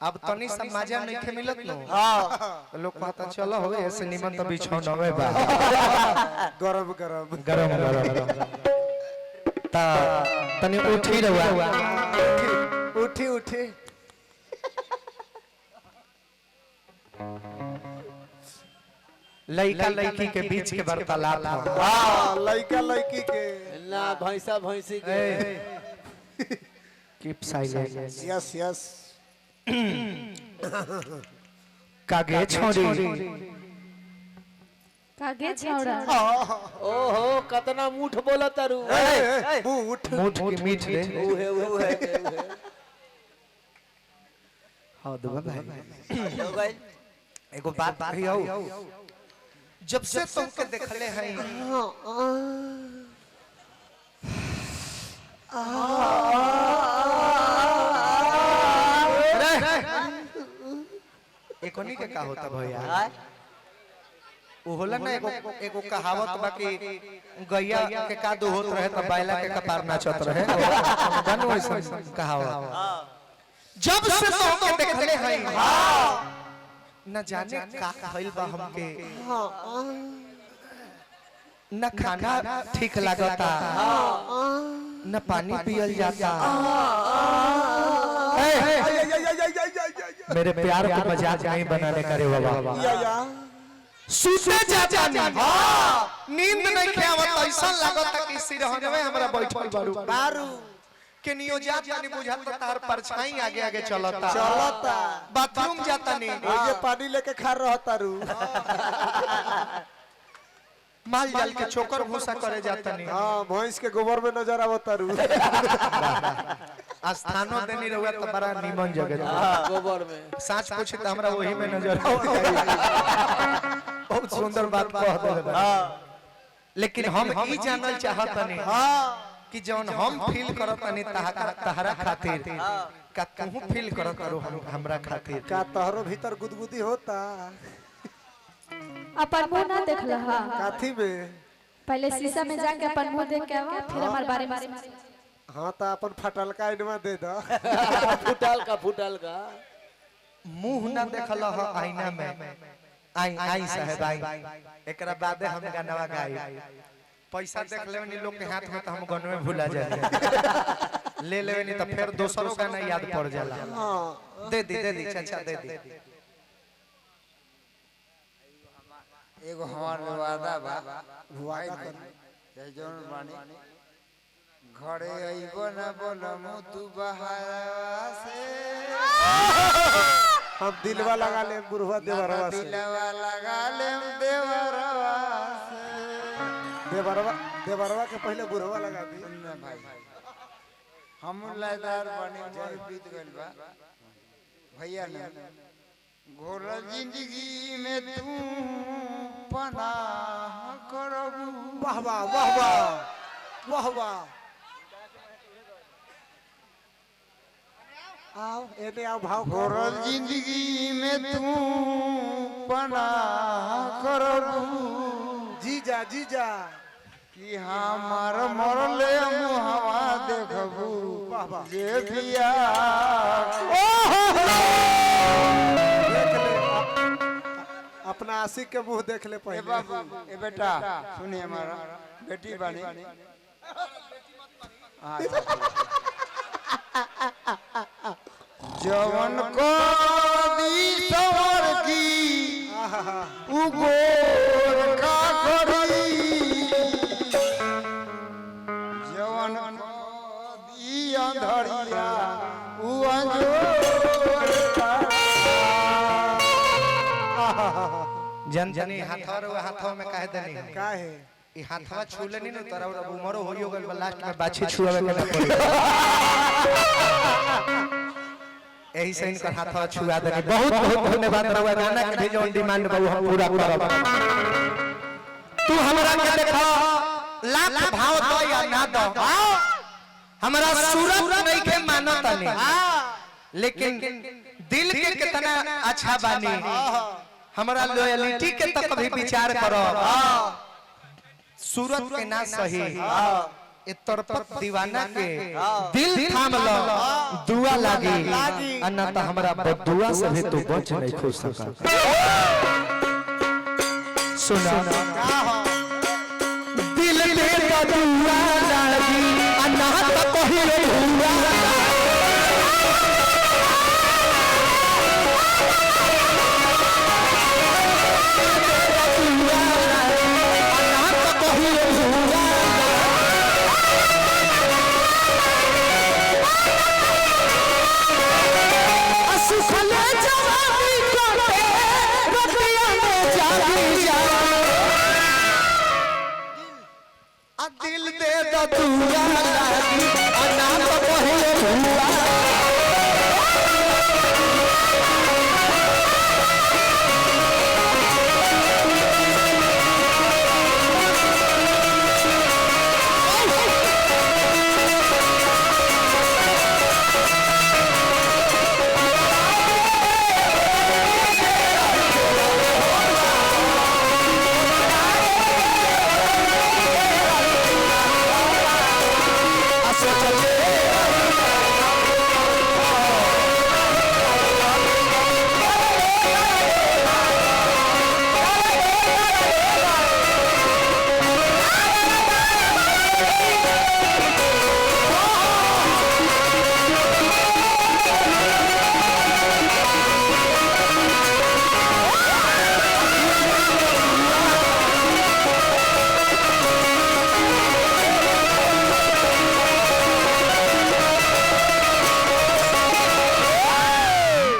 अब तनी समाजा नहीं के मिलत नो हां लोग कहता चलो हो ऐसे निमन तो बिछौनवे बा गरम गरम गरम गरम ता तनी उठी रहुआ उठी उठी लड़का लड़की के बीच के वार्तालाप हां लड़का लड़की के ना भैंसा भैंसी के कीप साइलेंस यस यस कागे छोड़ी कागे छौड़ा ओहो कतना मुठ बोला तारू उठ मुठ की मीठ दे उहे हां दुबा भाई हो गई एगो बात कहियो जब से तुमके देखले हैं एकोनी के का होता भैया वो होला ना एगो कहावत बाकी गैया के का दो होत रहे त बैला के कपार नाचत रहे बनो ऐसा कहावत जब से तुमके देखले हैं न जाने का खइल बा हमके न खाना ठीक लागता न पानी पियल जाता मेरे प्यार को मजाक नहीं बनाने का रे बाबा सूते जाता नहीं नींद नहीं खावत ऐसा लागता कि सिरहने में हमरा बैठल बारू के नियो जाता नहीं बुझाता तार परछाई आगे आगे चलता बाथरूम जाता नहीं ये पानी लेके खा रहता रू माल जाल के चोकर भूसा करे जाता नहीं हां भैंस के गोबर में नजर आवता रू स्थानो देनी रहुआ तो बड़ा निमन जगह गोबर में सच पूछे तो हमरा वही में नजर बहुत सुंदर बात कह देले लेकिन हम ई जानल चाहत नहीं कि जौन हम फील करत नहीं तहरा खातिर का तू फील करत रो हमरा खातिर का तोहरो भीतर गुदगुदी होता अपन मुंह ना देखला हां काथी में पहले शीशा में जाके अपन मुंह देख के आवा फिर हमारे बारे में हां तो अपन फटल का इनवा दे दो फुटल का मुंह ना देखला ह आईना में आई साहब आई एकरा बादे हम गाना गाई पैसा देख लेवनी लोग के हाथ में तो हम गन में भूला जाए ले लेवनी तो फिर दोसरों का ना याद पड़ जाला हां दे दी चाचा दे दी एगो हमार वादा बा वादा कर जय जोन बानी घरे आइबो ना बोलम तू बहारा से हम दिलवा लगा ले बुढ़वा देवरवा से दिलवा लगा ले देवरवा से देवरवा के पहले बुढ़वा लगा दी ना भाई हम लादार बानी मोर बीत गइल बा भैया ना घोर जिंदगी में तू पनाह करबू वाह वाह वाह वाह वाह वाह आओ एने आओ भाव घोर जिंदगी में तू पनाह करबू जीजा कि हमार मरले मुहवा देखबू जे बिया देख ले अपना आशिक के मुंह देख ले पहले बाबू ए बेटा सुनिए हमारा बेटी बानी जवन को दी सवर की उगोर का करी जवन को दी अंधरिया उ अंजोर का जन हाथों में कह देनी का है ई हाथवा छूले नहीं न तोरा उमरो होइयो गल लास्ट में बाछी छुआवे के ना पड़ी यही से इनका हाथवा छुआ देनी बहुत बहुत धन्यवाद रहुआ गाना के भी जोन डिमांड बहु हम पूरा करब तू हमरा के देखा लाख भाव दो या ना दो हमरा सूरत नहीं के मानत नहीं लेकिन दिल के कितना अच्छा बानी हमरा लॉयल्टी के तो कभी विचार करो सूरत के ना सही तरपत दीवाना के दिल थाम लो दुआ लागी अन्ना तो हमरा बदुआ से भी तू बच नहीं खो सका सुना दिल में बदुआ लागी अन्ना तो कहियो हुआ